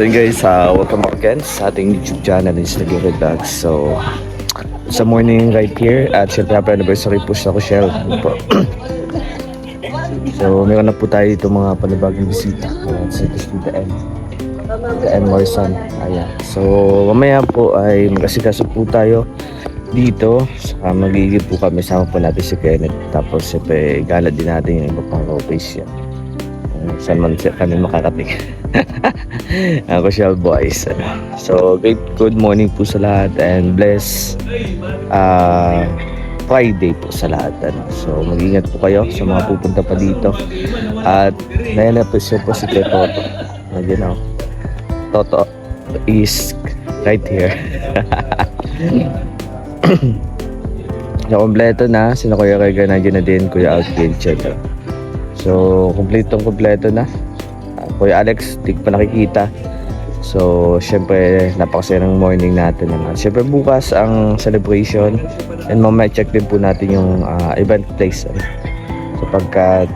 So yun guys, welcome back again sa ating YouTube channel, is Nagere Vlogs. So sa morning right here, at syempre happy anniversary po sa Rochelle po. So meron na po tayo dito mga panibagong bisita sa Tita M Morrison. Ayan. So mamaya po ay mag-asikaso po tayo dito. Magiging po kami, sama po natin si Kenneth. Tapos syempre gala din natin yung iba pang rotation. Saan man kami makakating. Ako siya boys. So good morning po sa lahat and bless Friday po sa lahat. So mag-ingat po kayo sa mga pupunta pa dito. At nailapisyo po si Toto. Again, Toto is right here. So kompleto na. Sino Kuya Rega nandiyan na din. Kuya Alvin Cheddar. So, kompleto na. Kuya Alex, di ko pa nakikita. So, syempre, napakasaya ng morning natin. Syempre, bukas ang celebration. And mamaya check din po natin yung event place. Sapagkat,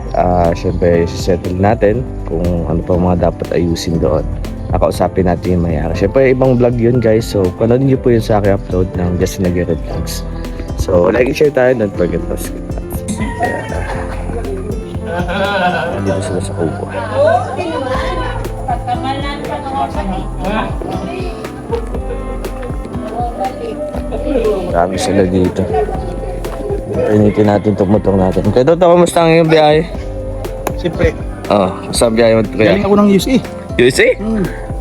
syempre, settle natin kung ano pa mga dapat ayusin doon. Nakausapin natin yung mayari. Syempre, ibang vlog yun, guys. So, panoodin nyo po yun sa aking upload ng Just Nagere Vlogs. So, like and share tayo. Don't forget to subscribe. Nandito sila sa kubo. Marami sila dito. Painitin natin itong motor natin. Kaya Toto, kamusta ang iyong biyahe? Siyempre. Oo, saan biyahe mo? Galing ako ng USA. USA?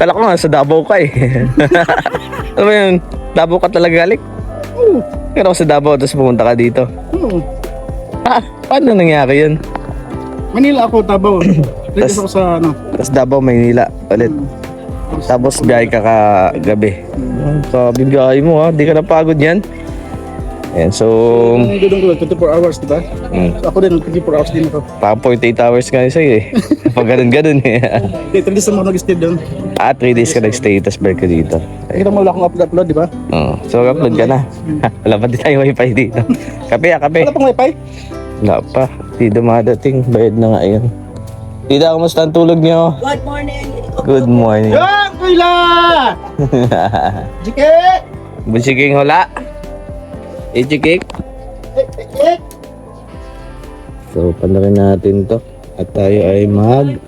Tala ko nga, sa Davao ka eh. Ano ba yun? Davao ka talaga galing? Kaya ako sa Davao, tapos pumunta ka dito. Paano nangyari yun? Manila ako, Tabaw. Dito ako sa ano. Tapos Davao, Maynila ulit. Tapos biyahe ka kagabi. Sabi biyahe mo ha, di ka napagod yan. Ayan, so... Doon ko, 24 hours, diba? So, ako din, 24 hours din ako. Parang 48 hours ka sa'yo eh. Pag ganun eh. 3 days naman ako nag-stay doon. 3 days ka nag-stay, tapos balik ka dito. Kita mo wala akong upload, diba? Oo, so upload ka na. Wala pa din tayo wifi dito. Kape. Wala pang wifi? Wala pa. Di dumadating. Bayad na nga yun. Tita, kamusta ang tulog niyo? Good morning. Good morning. Yan! Kuila! Jike! Bunsiking hula. Ichikik. So, panarin natin to. At tayo ay mag-iigib.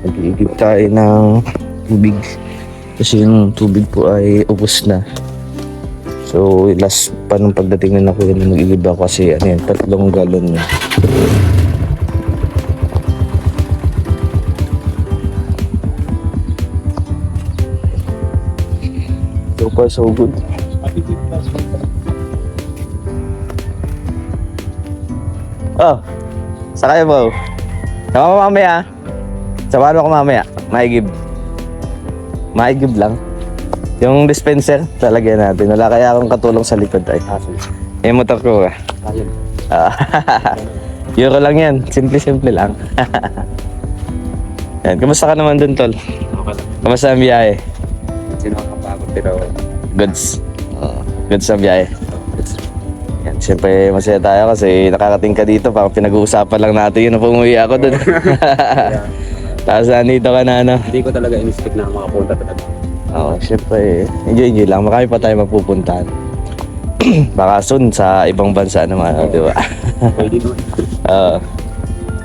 Mag-iigib tayo ng tubig. Kasi yung tubig po ay ubos na. So, last pa nung pagdating na ako yun, mag-iigib ako kasi 3 galon na. So far, so good. Oh, sakay mo. Sama ko mamaya. Samahan ako mamaya. Maigib lang. Yung dispenser, talagyan natin. Wala kaya akong katulong sa likod ay. Yung motor ko Euro lang yan. Simple lang. Yan. Kamusta ka naman dun, tol? Kamusta ang biyahe? Sino ang kapagod pero... Goods. Goods ang biyahe. Yan. Siyempre masaya tayo kasi nakakating ka dito. Parang pinag-uusapan lang natin yun na pumuwi ako dun. Tapos nandito ka na ano. Hindi ko talaga in-stick na makapunta talaga. Oo, siyempre enjoy lang. Marami pa tayo mapupuntahan. Baka soon sa ibang bansa naman, di ba? Pwede naman.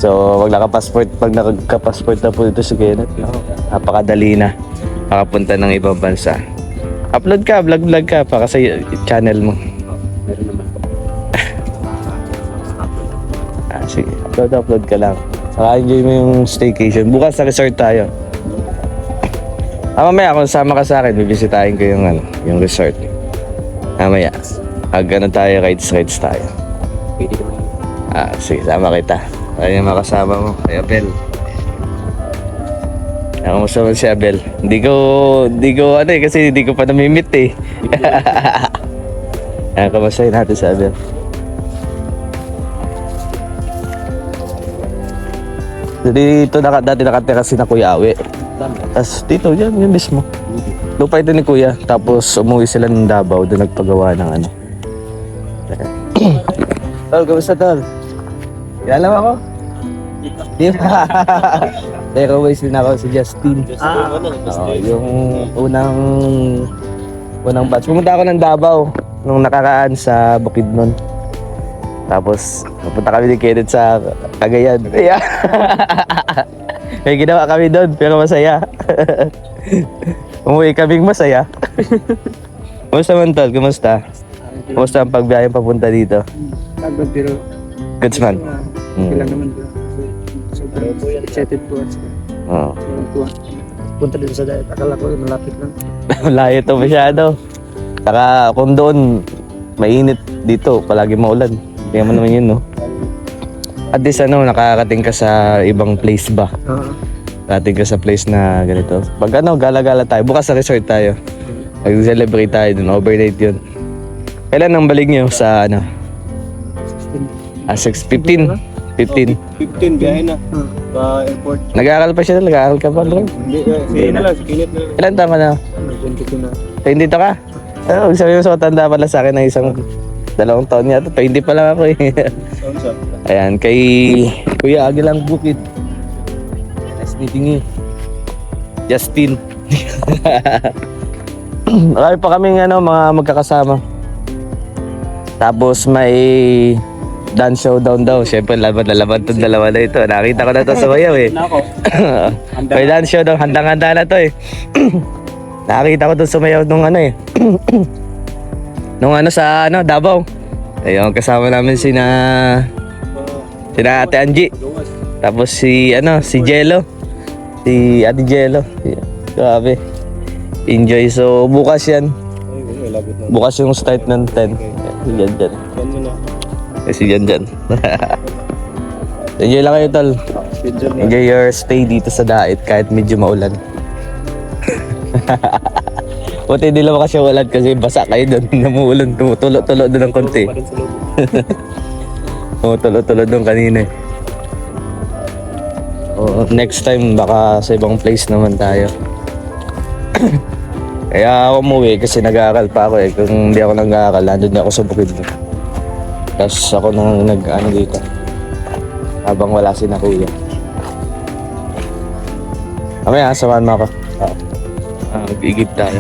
So, pag nagka-passport na po dito sa Kenneth, napakadali na makapunta ng ibang bansa. Upload ka, vlog ka para sa channel mo. Meron naman. Sige, upload ka lang. Saka enjoy mo yung staycation. Bukas sa resort tayo. Mamaya kung sama ka sa akin, bibisitahin ko yung resort. Mamaya, tayo, rides tayo. Pwede naman. Sige, sama kita. Tayo yung makasama mo, kay Abel. Kamusta man si Abel? Hindi ko kasi hindi ko pa namimit eh. Kamustahin natin si Abel. Dito dati nakatira si na Kuya Awe. Tapos dito, yan mismo. Lupa ito ni Kuya. Tapos umuwi sila ng Davao, doon nagpagawa ng ano. Tol, kamusta tol? Kilala mo ako? Di ba? Pero ways din ako si Justin. Yung unang batch. Pumunta ako ng Davao nung nakaraan sa Bukidnon. Tapos, napunta kami ni Kenneth sa Cagayan. Yeah. May ginawa kami doon, pero masaya. Umuwi kaming masaya. Kumusta man, tol? Kumusta? Kumusta ang pagbiyahe papunta dito? Agad pero Goods man. kailan naman po. Sobrang excited po at Oo. punta dito sa diet. Akala ko malapit lang. Layo to masyado. Saka kung doon, mainit dito, palagi maulan. Hindi mo naman yun, no? At least nakakating ka sa ibang place ba? Nakakating ka sa place na ganito. Pag gala-gala tayo, bukas sa resort tayo. Mag-celebrate tayo dun, overnight yun. Kailan ang balik nyo sa 6:15? 15. 15 biyahe na sa airport. Nag-aaral pa siya, nag-aaral ka pa, bro? Hindi na lang, si Kenneth na lang. Ilan tama na? 22 na. 20 ka? Ano, sabi mo sa matanda pala sa akin ng 2 taon niya. 20 pa lang ako eh. Saan siya? Ayan, kay Kuya Agilang Bukid. Nice meeting you. Justin. Marami pa kaming mga magkakasama. Tapos may dance showdown daw. Siyempre, laban na laban itong dalawa na ito. Nakita ko na ito sa bayaw eh. Nako. May dance showdown. Handang-handa na ito eh. Nakita ko doon sumayaw nung nung sa Davao. Ayun, kasama namin sina Ate Angie. Tapos si Jello. Si Ate Jello. Grabe. Enjoy. So bukas yan. Ay, labot na. Bukas yung start ng 10. Si Jan. Saan mo na? Si Jan. Enjoy lang kayo, tol. Schedule na. Enjoy your stay dito sa Dait kahit medyo maulan. Buti hindi lang kasi ulan kasi basa kayo doon. Namuulan, tumutulo-tulo doon ng konti. Pa rin sa loob. Tumutulo-tulo doon kanina. Next time baka sa ibang place naman tayo. Kaya ako umuwi kasi nag-aaral pa ako eh. Kung hindi ako nag-aaral, nandun ako sa Bukidnon. Tapos ako nang dito. Habang wala si na kuya. Mamaya, samahan mo ako. Mag-igib tayo.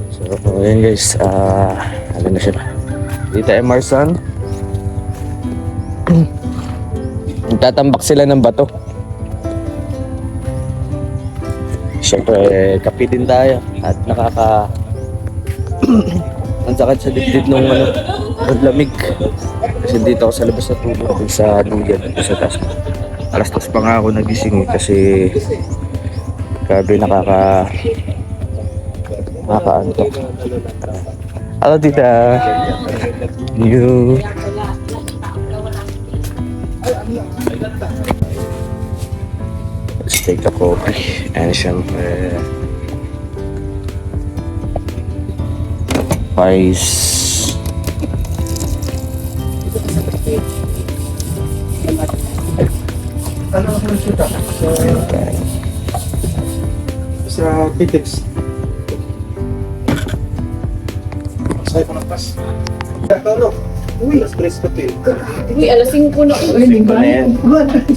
So, ayan guys. Ano na siya. Dito Emerson. Tatambak sila ng bato. Siyempre, kape din tayo. At ang sakit sa dibdib nung ng lamig. Kasi dito ako sa labas na tulog. Sa duyan, sa taas. Alas 2 pa nga ako nagising eh, kasi grabe nakakaantok. Hello tita. You. Let's take a coffee. And syempre rice. Ano ako nagsuta? Sa Pitex. Sa'yo ko ng pas. Ano? Uy, alas 3 ka pil. Uy, alas 5 na po.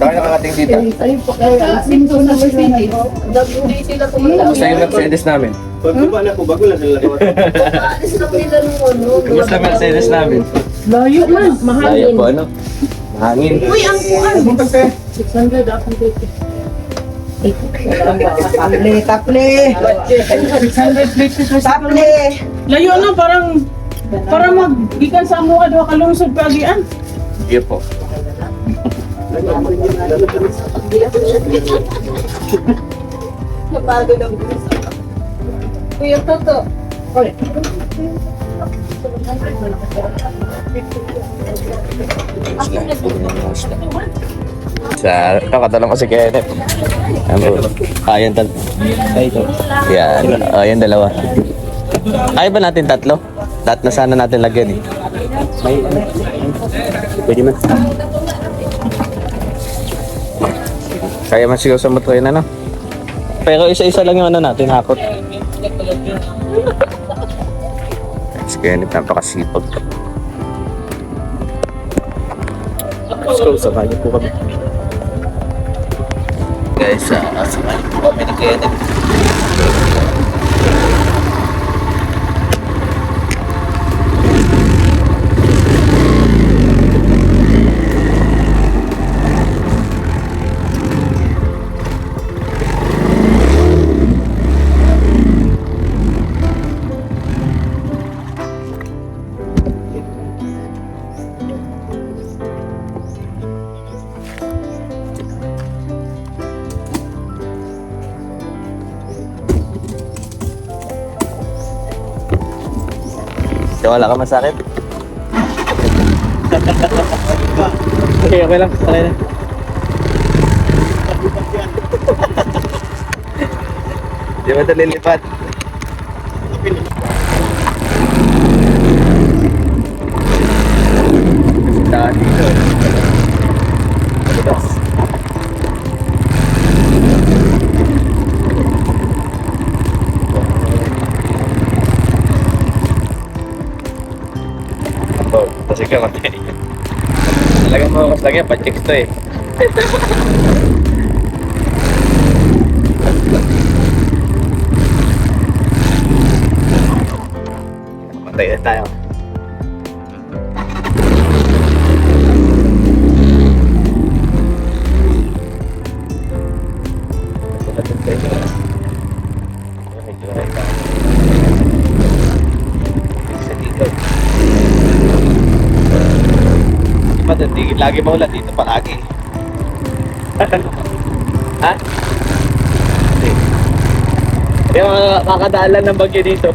Saan nakakating tita? Ay, po kayo. Alas 5 na Mercedes. Hindi sila pumunta. Kamusta yung Mercedes namin? Pagkuba na ko, bago lang sila lahat. Alis lang nila nung ano. Kamusta Mercedes namin? Layo man. Layo Mahangin. po Mahangin. Uy, ang kuhan. Buntag ka. 600 ako dito. Taple. 600 places na sa Taple. Layo na, parang magbigan sa mga doha kalungsod pagian. Iyo po. Napagod ang Kuya Toto. Kakatanong ko si Kenneth. Ayan tal. Yan. Ayan dalawa. Ay ba natin tatlo? Na sana natin lagyan eh. Pwede man. Kaya man siguro sa motor yun Pero isa-isa lang yung natin hakot. Si Kenneth napakasipag. Let's go, samahan niyo po kami. guys, sa kami ni Kenneth. Wala ka masakit? Okay, okay lang. Sakay na. Di ba ito lilipat? Daan dito. Labas. Oh, kasi ka matay. Talagang mawakas lang yan, pa-chicks to eh. Matay na tayo. Lagi ba ulan dito palagi? Ha? Hindi. Hindi makakadaalan ng bagyo dito.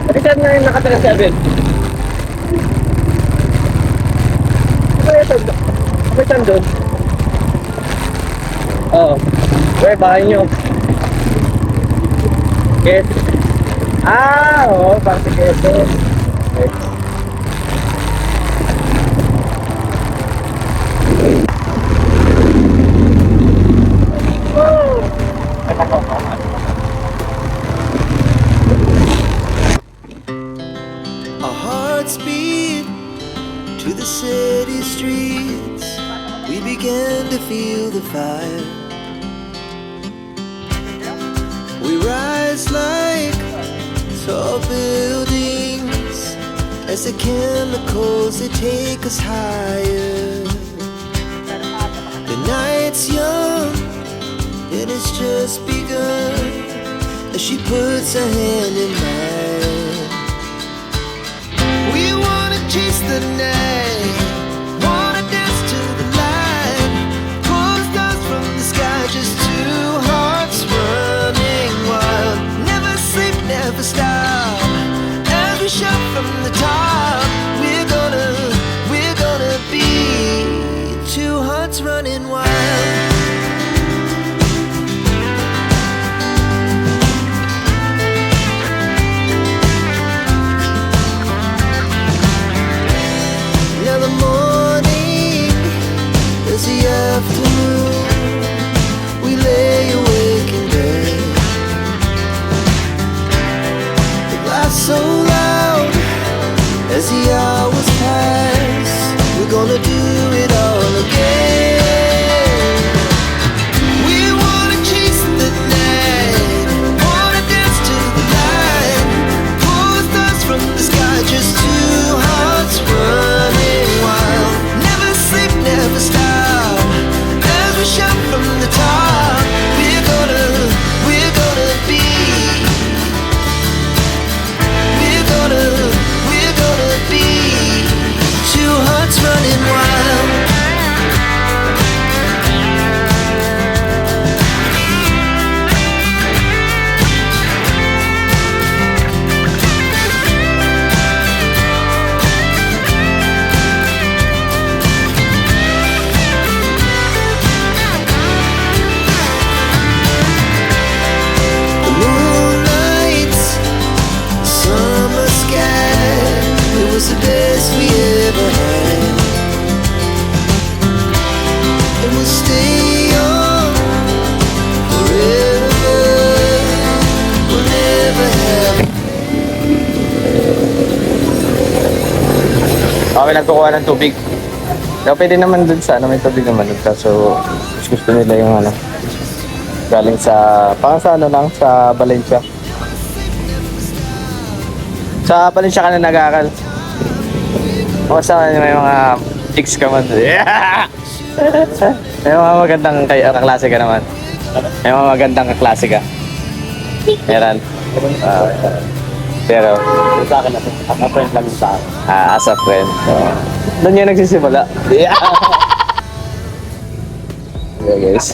Pati saan na yung nakatira si Abel? Ano saan doon? Oo. Where bahay nyo? Yes. Oo, parang yes. Okay. Our hearts beat to the city streets. We began to feel the fire. We rise like tall buildings as the chemicals they take us higher. The night's young and it's just begun as she puts her hand in mine. We wanna chase the night, wanna dance to the light, pull the stars from the sky, just two hearts running wild. Never sleep, never stop, as we shout from the top. We're gonna be two hearts running wild. Now the morning is the afternoon. We lay awake in bed. The laughs so loud as the hours pass. We're gonna do it all again. We wanna chase the night, wanna dance to the light, pull the stars from the sky, just two hearts running wild. Never sleep, never stop, as we shout from the top. We're gonna be, we're gonna be two hearts running wild. The moonlight, summer sky, it was the best we ever had. And we'll stay young forever. We'll never have kami nagkukuha ng tubig. Pero pwede naman dun sa ano, may tubig naman dun. Kaso gusto nila yung ano, galing sa, parang sa ano lang, sa Valencia. Sa Valencia ka na nag-aaral. O sa may mga chicks ka man. Yeah! May mga magandang kaklase ka naman. May mga magandang kaklase ka. Meron. Pero Sa akin, as a friend lang sa akin. as a friend. Doon yan nagsisimula. Yeah. Yeah guys.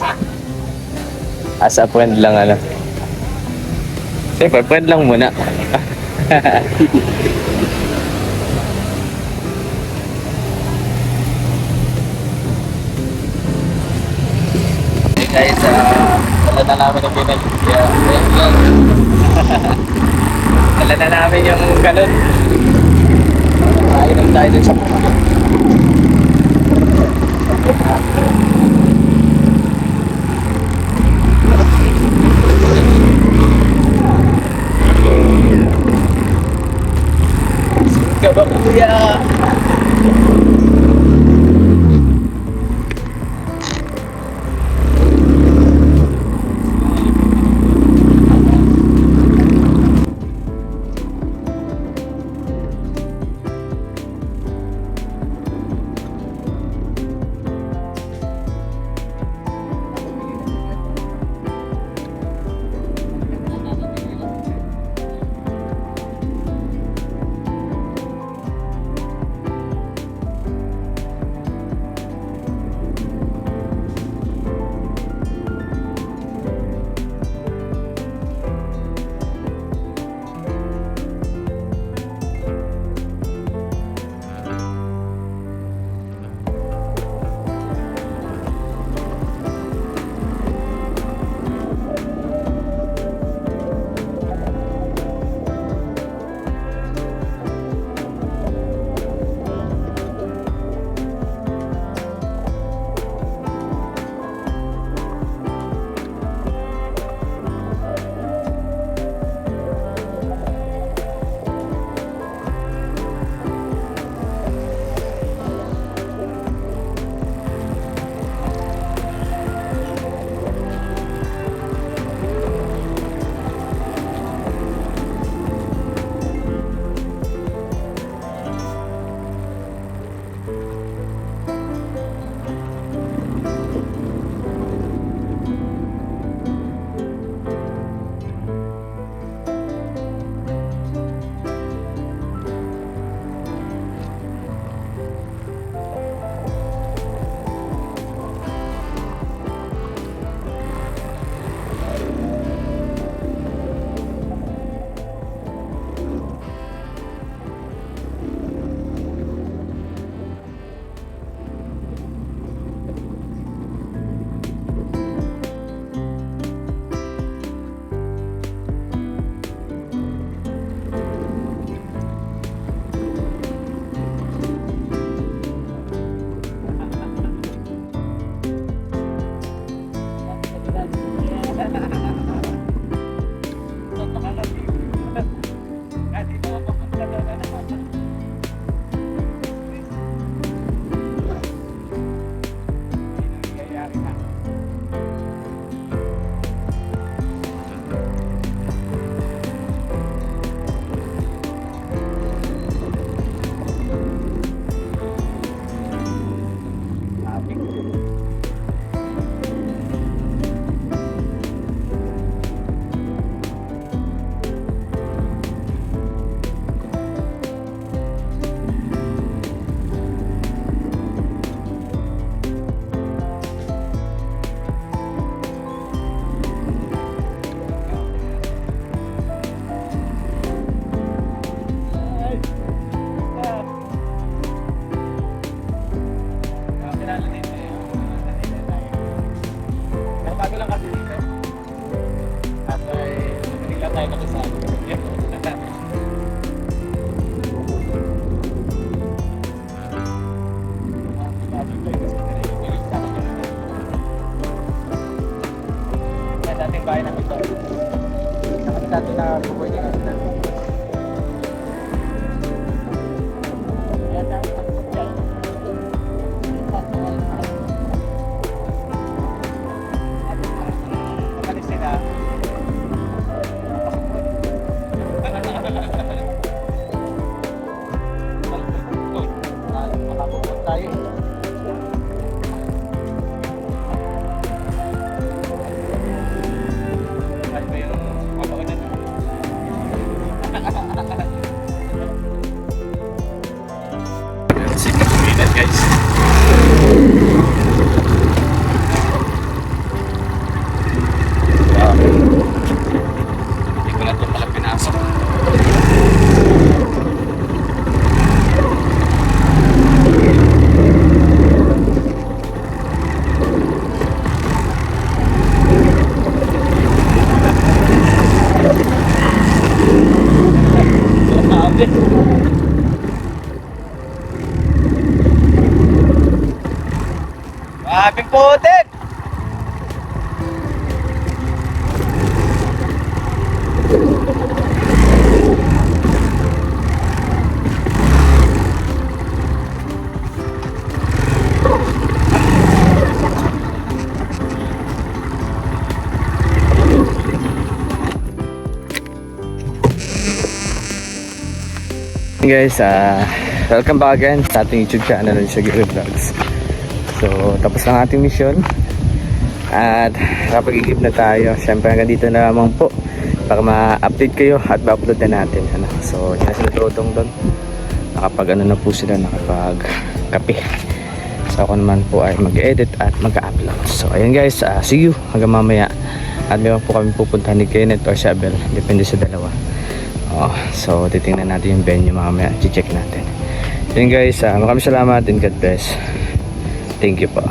As a friend lang ano. Siyempre, friend lang muna. Hey guys, dala na namin yung binag. Dala na namin yung galon. Inom tayo dun sa Gaba kuya! dati na bubuhay niya kasi. Kaya tayo. Ay ba yung kapaunan? Sikat sumikat guys. Hindi ko na ito pala pinasok. Mabing putik! Hey guys, welcome back again sa ating YouTube channel ng Shagiri Vlogs. So, tapos ang ating mission at nakapag-igib na tayo. Siyempre hanggang dito na lamang po para ma-update kayo at ma-upload na natin. So, yan sila tutong doon. Nakapag na po sila, nakapag-kape. So, ako naman po ay mag-edit at mag-upload. So, ayan guys, see you hanggang mamaya. At meron po kami pupunta ni Kenneth or si Abel, depende sa dalawa. So titingnan natin yung venue mamaya, check natin. Yun guys, maraming salamat and God bless. Thank you po.